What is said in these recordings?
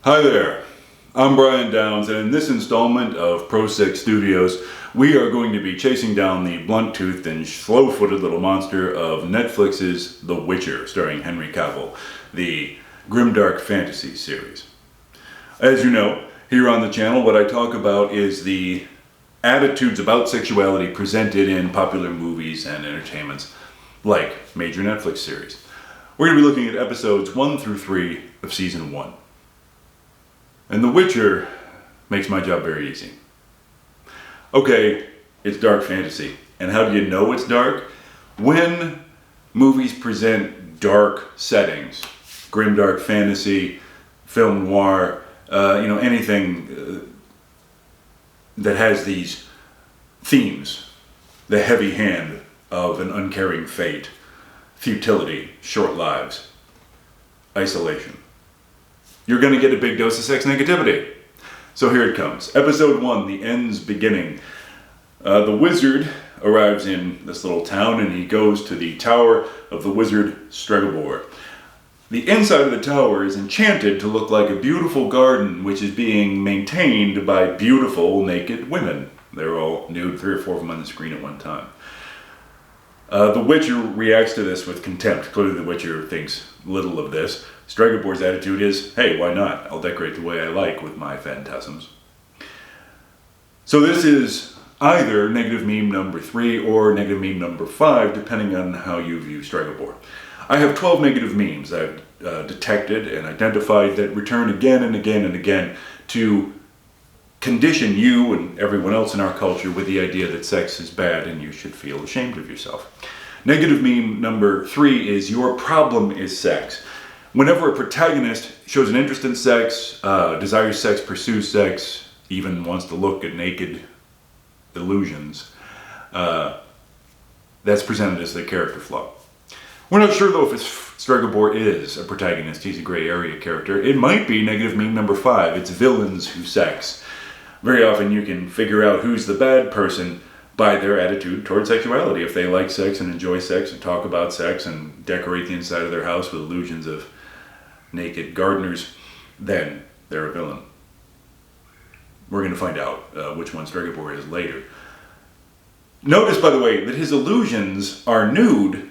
Hi there, I'm Brian Downs, and in this installment of Pro6 Studios, we are going to be chasing down the blunt-toothed and slow-footed little monster of Netflix's The Witcher, starring Henry Cavill, the Grimdark fantasy series. As you know, here on the channel, what I talk about is the attitudes about sexuality presented in popular movies and entertainments, like major Netflix series. We're going to be looking at episodes 1 through 3 of Season 1. And The Witcher makes my job very easy. Okay, it's dark fantasy. And how do you know it's dark? When movies present dark settings, grimdark fantasy, film noir, anything that has these themes, the heavy hand of an uncaring fate, futility, short lives, isolation. You're going to get a big dose of sex negativity. So here it comes. Episode 1, The End's Beginning. The wizard arrives in this little town and he goes to the tower of the wizard Stregobor. The inside of the tower is enchanted to look like a beautiful garden which is being maintained by beautiful naked women. They're all nude, 3 or 4 of them on the screen at one time. The Witcher reacts to this with contempt. Clearly the Witcher thinks little of this. Stregobor's attitude is, hey, why not? I'll decorate the way I like with my phantasms. So this is either negative meme number 3 or negative meme number 5, depending on how you view Stregobor. I have 12 negative memes I've detected and identified that return again and again and again to condition you and everyone else in our culture with the idea that sex is bad and you should feel ashamed of yourself. Negative meme number 3 is your problem is sex. Whenever a protagonist shows an interest in sex, desires sex, pursues sex, even wants to look at naked illusions, that's presented as the character flaw. We're not sure though if Stregobor is a protagonist. He's a gray area character. It might be negative meme number 5. It's villains who sex. Very often you can figure out who's the bad person by their attitude toward sexuality. If they like sex and enjoy sex and talk about sex and decorate the inside of their house with illusions of naked gardeners, then they're a villain. We're going to find out which one Stregobor is later. Notice, by the way, that his illusions are nude,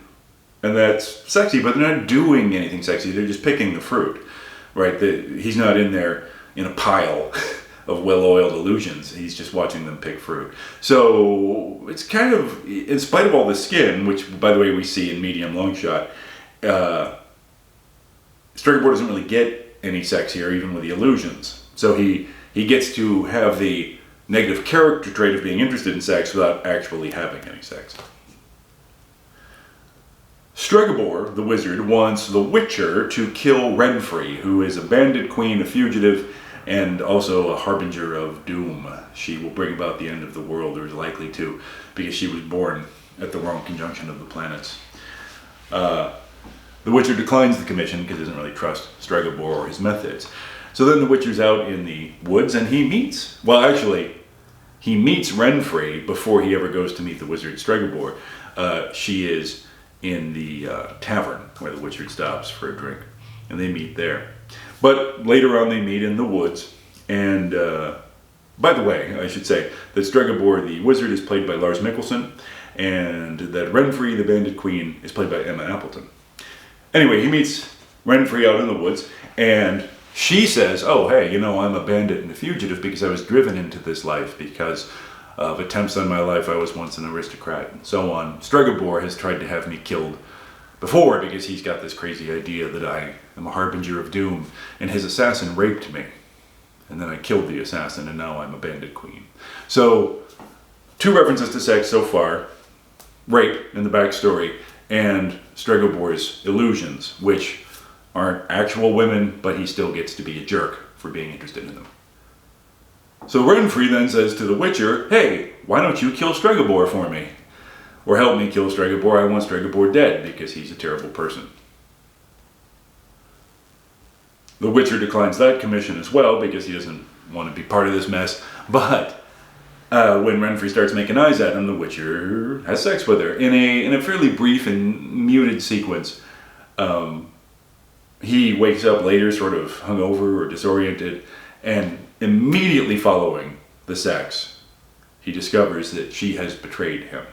and that's sexy, but they're not doing anything sexy. They're just picking the fruit, right? He's not in there in a pile of well-oiled illusions. He's just watching them pick fruit. So it's kind of, in spite of all the skin, which, by the way, we see in medium long shot, Stregobor doesn't really get any sex here, even with the illusions. So he gets to have the negative character trait of being interested in sex without actually having any sex. Stregobor, the wizard, wants the Witcher to kill Renfri, who is a bandit queen, a fugitive, and also a harbinger of doom. She will bring about the end of the world, or is likely to, because she was born at the wrong conjunction of the planets. The Witcher declines the commission because he doesn't really trust Stregobor or his methods. So then the Witcher's out in the woods and he meets Renfri before he ever goes to meet the wizard Stregobor. She is in the tavern where the Witcher stops for a drink, and they meet there. But later on they meet in the woods, and by the way, I should say that Stregobor, the wizard, is played by Lars Mikkelsen, and that Renfri, the bandit queen, is played by Emma Appleton. Anyway, he meets Renfri out in the woods, and she says, oh, hey, I'm a bandit and a fugitive because I was driven into this life because of attempts on my life. I was once an aristocrat, and so on. Stregobor has tried to have me killed before because he's got this crazy idea that I am a harbinger of doom, and his assassin raped me. And then I killed the assassin, and now I'm a bandit queen. So, 2 references to sex so far. Rape in the backstory, and Stregobor's illusions, which aren't actual women, but he still gets to be a jerk for being interested in them. So Renfri then says to the Witcher, hey, why don't you kill Stregobor for me? Or help me kill Stregobor. I want Stregobor dead because he's a terrible person. The Witcher declines that commission as well because he doesn't want to be part of this mess. But when Renfri starts making eyes at him, the Witcher has sex with her in a fairly brief and muted sequence. He wakes up later sort of hungover or disoriented, and immediately following the sex, he discovers that she has betrayed him.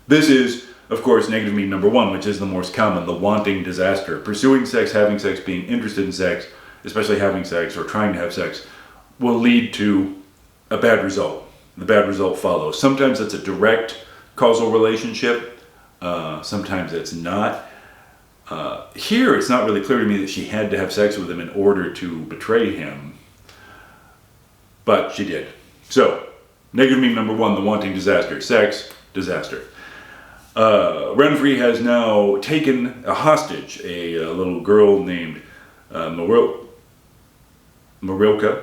This is, of course, negative mean number 1, which is the most common, the wanting disaster. Pursuing sex, having sex, being interested in sex, especially having sex or trying to have sex, will lead to a bad result. The bad result follows. Sometimes it's a direct causal relationship. Sometimes it's not. Here, it's not really clear to me that she had to have sex with him in order to betray him. But she did. So, negative mean number 1, the wanting disaster. Sex, disaster. Renfrey has now taken a hostage, a little girl named Marilka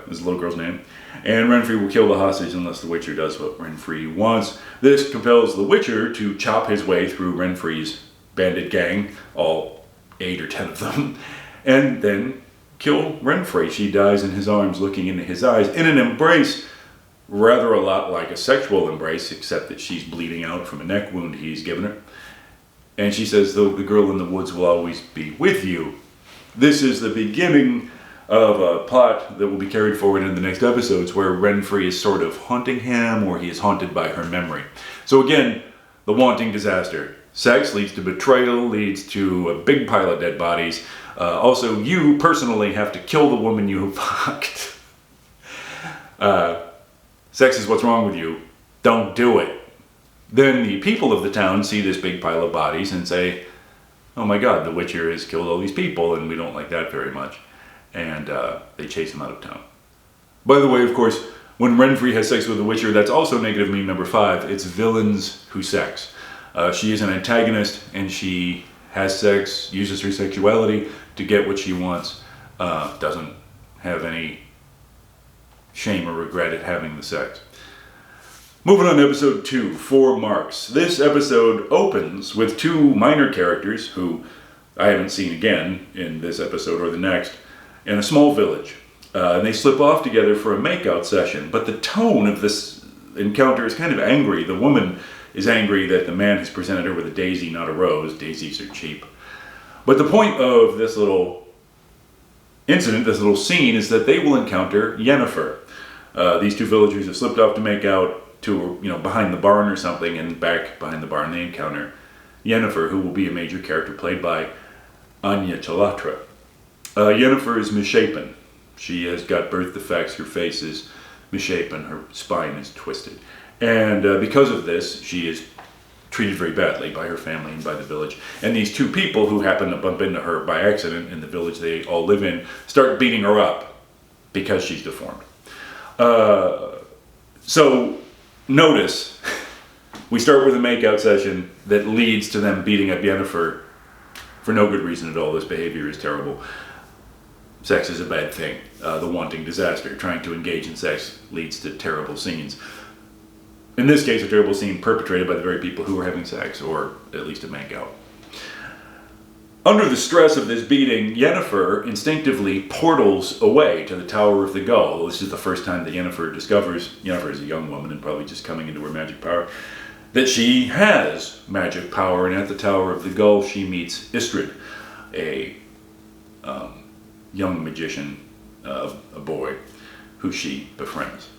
is the little girl's name. And Renfrey will kill the hostage unless the Witcher does what Renfrey wants. This compels the Witcher to chop his way through Renfrey's bandit gang, all 8 or 10 of them, and then kill Renfrey. She dies in his arms, looking into his eyes, in an embrace rather a lot like a sexual embrace, except that she's bleeding out from a neck wound he's given her. And she says, "Though the girl in the woods will always be with you." This is the beginning of a plot that will be carried forward in the next episodes, where Renfrey is sort of haunting him, or he is haunted by her memory. So again, the wanting disaster. Sex leads to betrayal, leads to a big pile of dead bodies. Also, you personally have to kill the woman you have fucked. Sex is what's wrong with you. Don't do it. Then the people of the town see this big pile of bodies and say, "Oh my God, the Witcher has killed all these people, and we don't like that very much." And they chase him out of town. By the way, of course, when Renfrey has sex with the Witcher, that's also negative mean number 5. It's villains who sex. She is an antagonist, and she has sex, uses her sexuality to get what she wants, doesn't have any shame or regret at having the sex. Moving on to episode 2, 4 Marks. This episode opens with 2 minor characters who I haven't seen again in this episode or the next, in a small village. And they slip off together for a makeout session, but the tone of this encounter is kind of angry. The woman is angry that the man has presented her with a daisy, not a rose. Daisies are cheap. But the point of this little incident, this little scene, is that they will encounter Yennefer. These 2 villagers have slipped off to make out to, behind the barn or something, and back behind the barn they encounter Yennefer, who will be a major character played by Anya Chalotra. Yennefer is misshapen. She has got birth defects, her face is misshapen, her spine is twisted. And because of this, she is treated very badly by her family and by the village. And these 2 people who happen to bump into her by accident in the village they all live in start beating her up because she's deformed. So notice, we start with a makeout session that leads to them beating up Yennefer for no good reason at all. This behavior is terrible. Sex is a bad thing. The wanting disaster. Trying to engage in sex leads to terrible scenes. In this case, a terrible scene perpetrated by the very people who are having sex, or at least a makeout. Under the stress of this beating, Yennefer instinctively portals away to the Tower of the Gull. This is the first time that Yennefer discovers, Yennefer is a young woman and probably just coming into her magic power, that she has magic power, and at the Tower of the Gull she meets Istrid, a young magician, a boy, who she befriends.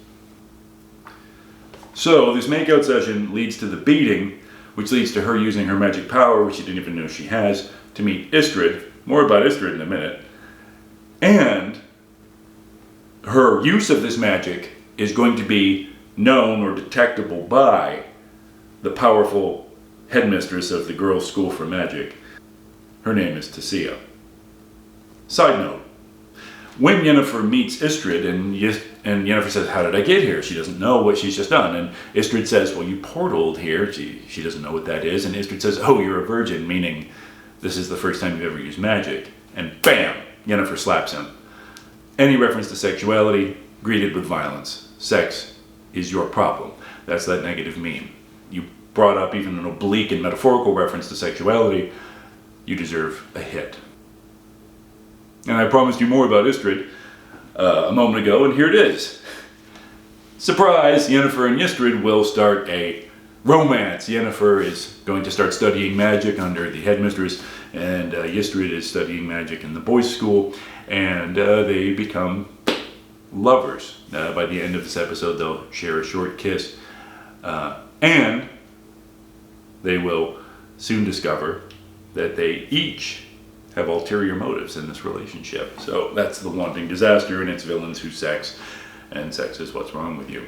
So this makeout session leads to the beating, which leads to her using her magic power, which she didn't even know she has, to meet Istrid. More about Istrid in a minute. And her use of this magic is going to be known or detectable by the powerful headmistress of the girls' school for magic. Her name is Tessia. Side note, when Yennefer meets Istrid and Yennefer says, "How did I get here?" She doesn't know what she's just done. And Istrid says, "Well, you portaled here." She doesn't know what that is. And Istrid says, "Oh, you're a virgin," meaning this is the first time you've ever used magic. And bam, Yennefer slaps him. Any reference to sexuality, greeted with violence. Sex is your problem. That's that negative meme. You brought up even an oblique and metaphorical reference to sexuality, you deserve a hit. And I promised you more about Istrid a moment ago, and here it is. Surprise! Yennefer and Istrid will start a romance. Yennefer is going to start studying magic under the headmistress, and Ystrad is studying magic in the boys' school, and they become lovers. By the end of this episode, they'll share a short kiss, and they will soon discover that they each have ulterior motives in this relationship. So that's the Wanting Disaster and its villains who sex, and sex is what's wrong with you.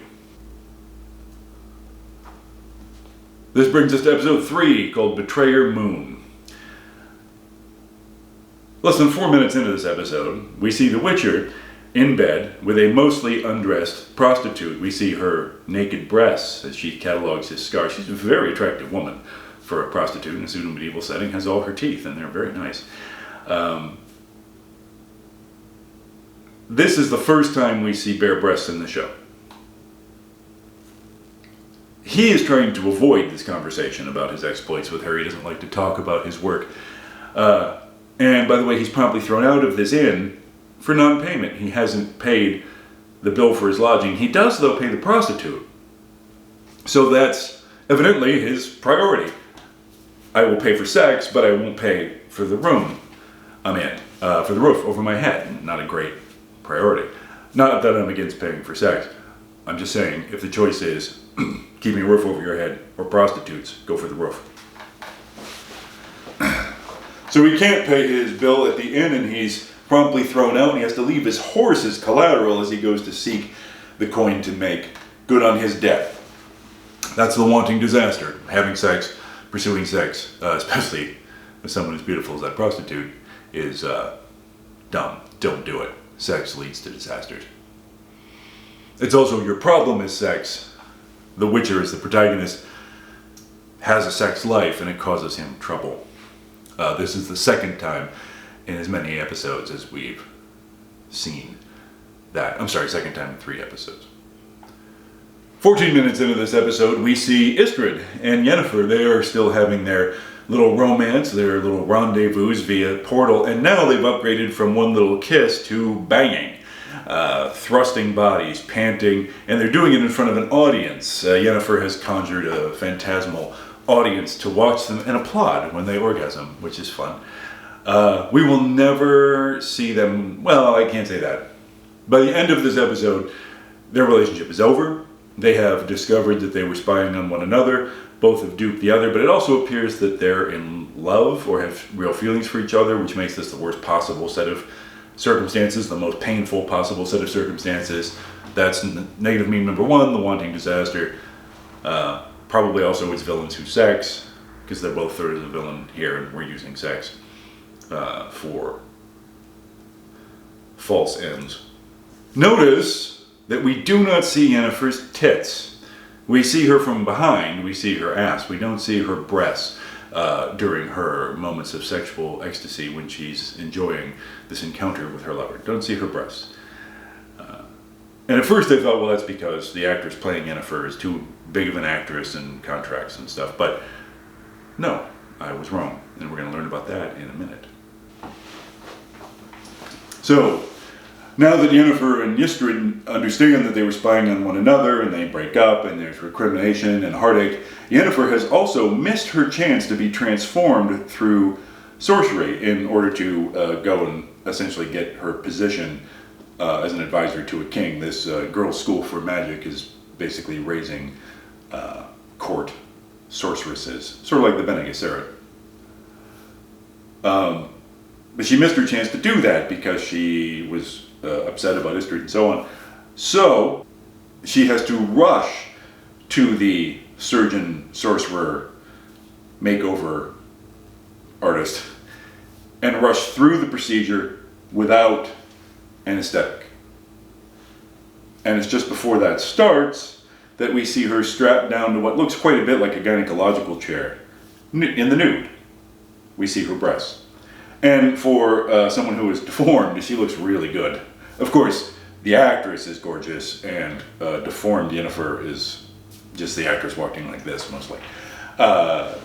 This brings us to episode 3, called Betrayer Moon. Less than 4 minutes into this episode, we see the Witcher in bed with a mostly undressed prostitute. We see her naked breasts as she catalogs his scars. She's a very attractive woman for a prostitute in a pseudo-medieval setting, has all her teeth, and they're very nice. This is the first time we see bare breasts in the show. He is trying to avoid this conversation about his exploits with her. He doesn't like to talk about his work. And by the way, he's promptly thrown out of this inn for non-payment. He hasn't paid the bill for his lodging. He does, though, pay the prostitute. So that's evidently his priority. I will pay for sex, but I won't pay for the room I'm in, for the roof over my head. Not a great priority. Not that I'm against paying for sex. I'm just saying, if the choice is keeping a roof over your head or prostitutes, go for the roof. So he can't pay his bill at the inn, and he's promptly thrown out, and he has to leave his horse as collateral as he goes to seek the coin to make good on his debt. That's the Wanting Disaster. Having sex, pursuing sex, especially with someone as beautiful as that prostitute, is dumb. Don't do it. Sex leads to disasters. It's also your problem is sex. The Witcher, is the protagonist, has a sex life, and it causes him trouble. This is the second time in as many episodes as we've seen that. I'm sorry, second time in 3 episodes. 14 minutes into this episode, we see Ystrad and Yennefer. They are still having their little romance, their little rendezvous via portal, and now they've upgraded from one little kiss to banging. Thrusting bodies, panting, and they're doing it in front of an audience. Yennefer has conjured a phantasmal audience to watch them and applaud when they orgasm, which is fun. We will never see them, well, I can't say that. By the end of this episode, their relationship is over. They have discovered that they were spying on one another. Both have duped the other, but it also appears that they're in love or have real feelings for each other, which makes this the worst possible set of circumstances, the most painful possible set of circumstances. That's negative meme number 1, the Wanting Disaster. Probably also its villains who sex, because they're both third of the villain here, and we're using sex for false ends. Notice that we do not see Yennefer's tits. We see her from behind, we see her ass, we don't see her breasts during her moments of sexual ecstasy when she's enjoying this encounter with her lover. Don't see her breasts. And at first I thought, well, that's because the actress playing Yennefer is too big of an actress and contracts and stuff, but no, I was wrong, and we're going to learn about that in a minute. So, now that Yennefer and Ystrad understand that they were spying on one another and they break up and there's recrimination and heartache, Yennefer has also missed her chance to be transformed through sorcery in order to go and essentially get her position as an advisor to a king. This girls' school for magic is basically raising court sorceresses, sort of like the Bene Gesserit. But she missed her chance to do that because she was upset about Ystrad and so on. So she has to rush to the surgeon, sorcerer, makeover artist and rush through the procedure without anesthetic. And it's just before that starts that we see her strapped down to what looks quite a bit like a gynecological chair in the nude. We see her breasts. And for someone who is deformed, she looks really good. Of course, the actress is gorgeous, and deformed Yennefer is just the actress walking like this, mostly.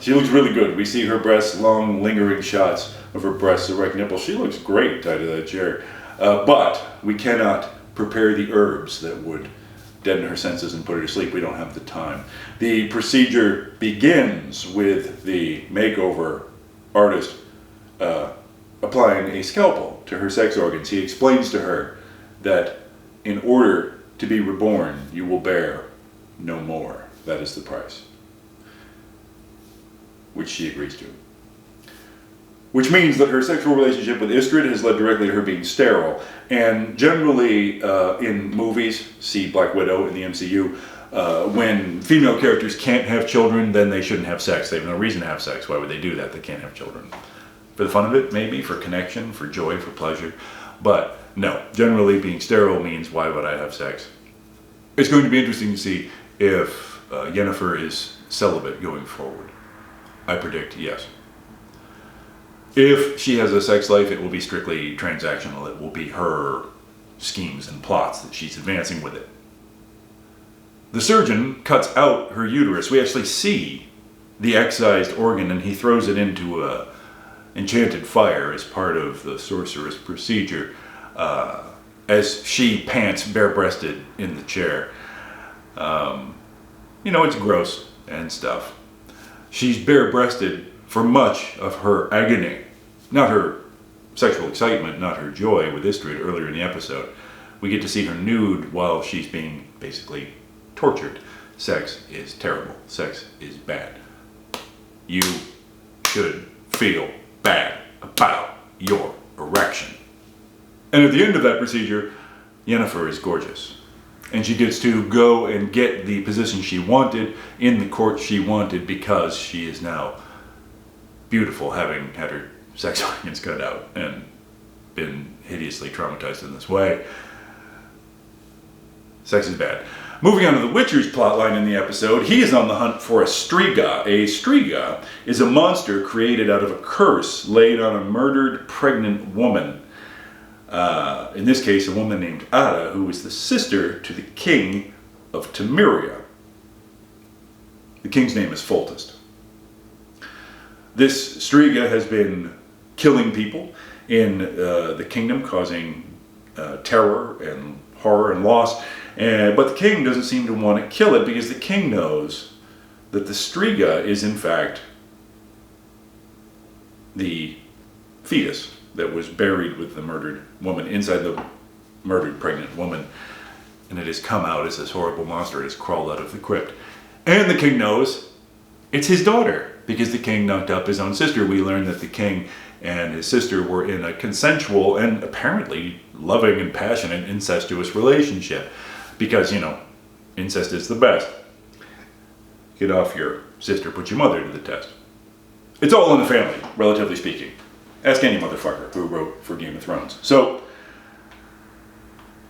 She looks really good. We see her breasts, long, lingering shots of her breasts, erect nipples. She looks great tied to that chair. But we cannot prepare the herbs that would deaden her senses and put her to sleep. We don't have the time. The procedure begins with the makeover artist applying a scalpel to her sex organs. He explains to her that in order to be reborn, you will bear no more. That is the price. Which she agrees to. Which means that her sexual relationship with Istrid has led directly to her being sterile. And generally in movies, see Black Widow in the MCU, when female characters can't have children, then they shouldn't have sex. They have no reason to have sex. Why would they do that? They can't have children. For the fun of it, maybe, for connection, for joy, for pleasure. But no, generally being sterile means why would I have sex? It's going to be interesting to see if Yennefer is celibate going forward. I predict yes. If she has a sex life, it will be strictly transactional. It will be her schemes and plots that she's advancing with it. The surgeon cuts out her uterus. We actually see the excised organ, and he throws it into a enchanted fire as part of the sorceress procedure, as she pants bare-breasted in the chair. It's gross and stuff. She's bare-breasted for much of her agony. Not her sexual excitement, not her joy with Istrid earlier in the episode. We get to see her nude while she's being basically tortured. Sex is terrible. Sex is bad. You should feel bad about your erection. And at the end of that procedure, Yennefer is gorgeous. And she gets to go and get the position she wanted in the court she wanted because she is now beautiful, having had her sex organs cut out and been hideously traumatized in this way. Sex is bad. Moving on to the Witcher's plotline in the episode, he is on the hunt for a Striga. A Striga is a monster created out of a curse laid on a murdered pregnant woman. In this case, a woman named Ada, who was the sister to the king of Temeria. The king's name is Foltest. This Striga has been killing people in the kingdom, causing terror and horror and loss. But the king doesn't seem to want to kill it because the king knows that the Striga is in fact the fetus that was buried with the murdered woman, inside the murdered pregnant woman. And it has come out as this horrible monster. It has crawled out of the crypt. And the king knows it's his daughter, because the king knocked up his own sister. We learned that the king and his sister were in a consensual and apparently loving and passionate incestuous relationship. Because, incest is the best. Get off your sister, put your mother to the test. It's all in the family, relatively speaking. Ask any motherfucker who wrote for Game of Thrones. So,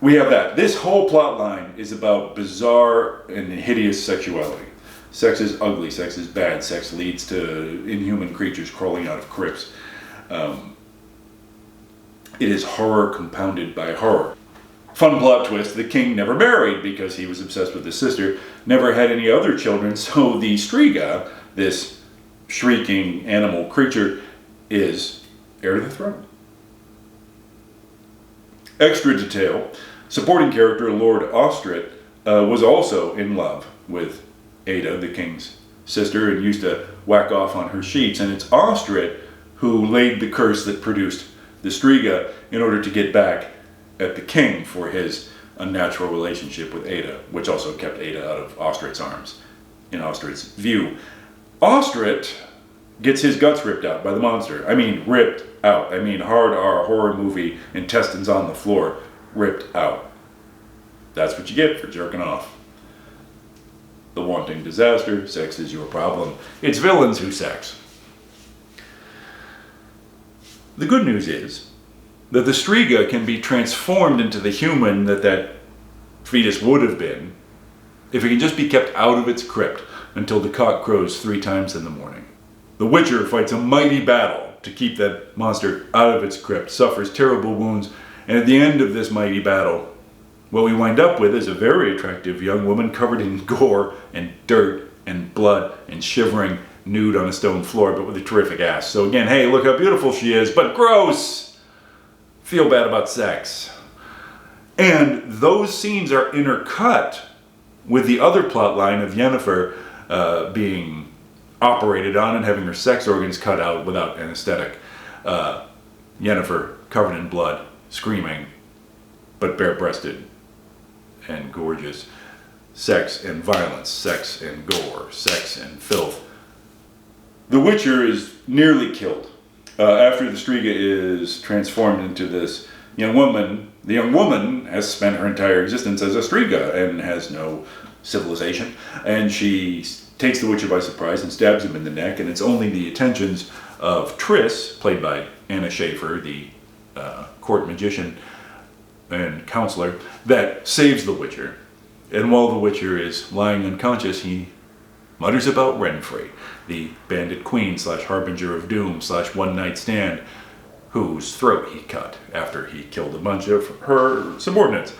we have that. This whole plot line is about bizarre and hideous sexuality. Sex is ugly, sex is bad, sex leads to inhuman creatures crawling out of crypts. It is horror compounded by horror. Fun plot twist, the king never married because he was obsessed with his sister, never had any other children, so the Striga, this shrieking animal creature, is heir to the throne. Extra detail, supporting character Lord Ostrit was also in love with Ada, the king's sister, and used to whack off on her sheets, and it's Ostrit who laid the curse that produced the Striga in order to get back at the king for his unnatural relationship with Ada, which also kept Ada out of Ostrit's arms, in Ostrit's view. Ostrit gets his guts ripped out by the monster. I mean, ripped out. I mean, hard R horror movie, intestines on the floor, ripped out. That's what you get for jerking off. The wanting disaster, sex is your problem. It's villains who sex. The good news is that the Striga can be transformed into the human that fetus would have been if it can just be kept out of its crypt until the cock crows 3 times in the morning. The Witcher fights a mighty battle to keep that monster out of its crypt, suffers terrible wounds, and at the end of this mighty battle, what we wind up with is a very attractive young woman covered in gore and dirt and blood and shivering nude on a stone floor, but with a terrific ass. So again, hey, look how beautiful she is, but gross! Feel bad about sex. And those scenes are intercut with the other plot line of Yennefer being operated on and having her sex organs cut out without anesthetic. Yennefer covered in blood, screaming, but bare-breasted and gorgeous. Sex and violence, sex and gore, sex and filth. The Witcher is nearly killed. After the Striga is transformed into this young woman, the young woman has spent her entire existence as a Striga and has no civilization. And she takes the Witcher by surprise and stabs him in the neck, and it's only the attentions of Triss, played by Anna Schaefer, the court magician and counselor, that saves the Witcher. And while the Witcher is lying unconscious, he mutters about Renfrey, the bandit queen / harbinger of doom / one-night stand, whose throat he cut after he killed a bunch of her subordinates,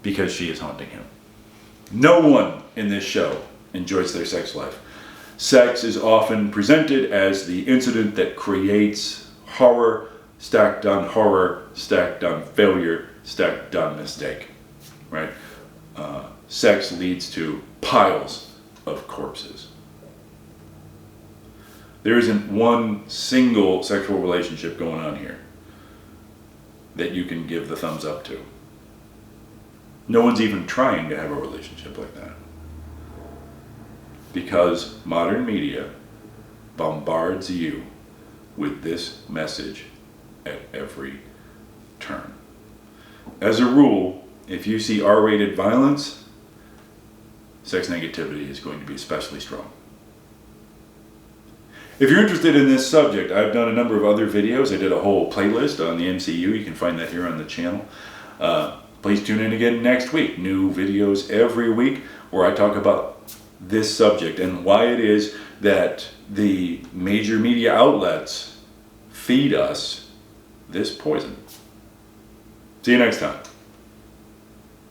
because she is haunting him. No one in this show enjoys their sex life. Sex is often presented as the incident that creates horror, stacked on horror, stacked on failure, stacked on mistake, right? Sex leads to piles of corpses. There isn't one single sexual relationship going on here that you can give the thumbs up to. No one's even trying to have a relationship like that. Because modern media bombards you with this message at every turn. As a rule, if you see R-rated violence, sex negativity is going to be especially strong. If you're interested in this subject, I've done a number of other videos. I did a whole playlist on the MCU. You can find that here on the channel. Please tune in again next week. New videos every week where I talk about this subject and why it is that the major media outlets feed us this poison. See you next time.